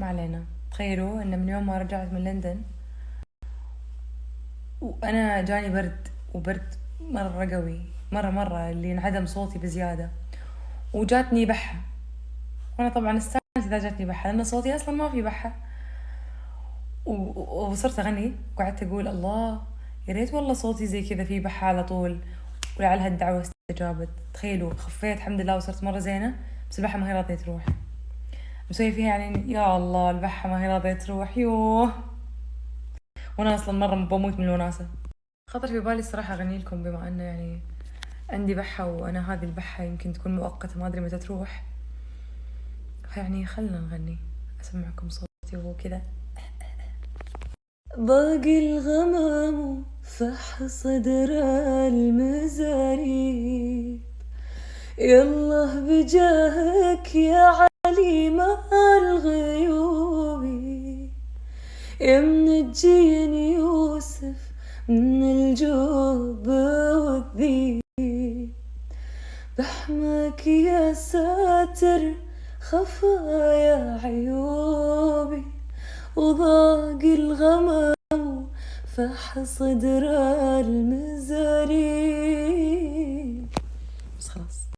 ما علينا. تخيلوا ان من يوم ما رجعت من لندن وانا جاني وبرد مرة قوي، مرة اللي انعدم صوتي بزيادة، وجاتني بحة. وانا طبعا استانس اذا جاتني بحة لان صوتي اصلا ما في بحة. وصرت اغني وقعدت اقول الله يا ريت والله صوتي زي كذا في بحة على طول، ولعلها الدعوة استجابت. تخيلوا خفيت الحمد لله وصرت مرة زينة، بس البحة ما هي راضية تروح. مسوي فيها يعني يا الله البحة ما هي راضية تروح، يوه. وانا اصلا مرة بموت من الوناسة. خطر في بالي الصراحة اغني لكم، بما انه يعني عندي بحة وانا هذه البحة يمكن تكون مؤقتة ما ادري متى تروح، فيعني خلنا نغني. اسمعكم صوتي وهو كذا. ضاق الغمام فح صدر المزاريب، يالله بجاهك يا عليم الغيوب، يا منجين يوسف من الجوب والذيب، بحماك يا ساتر خفايا عيوبي، وضاق الغمام فح صدر المزاريب. بس خلاص.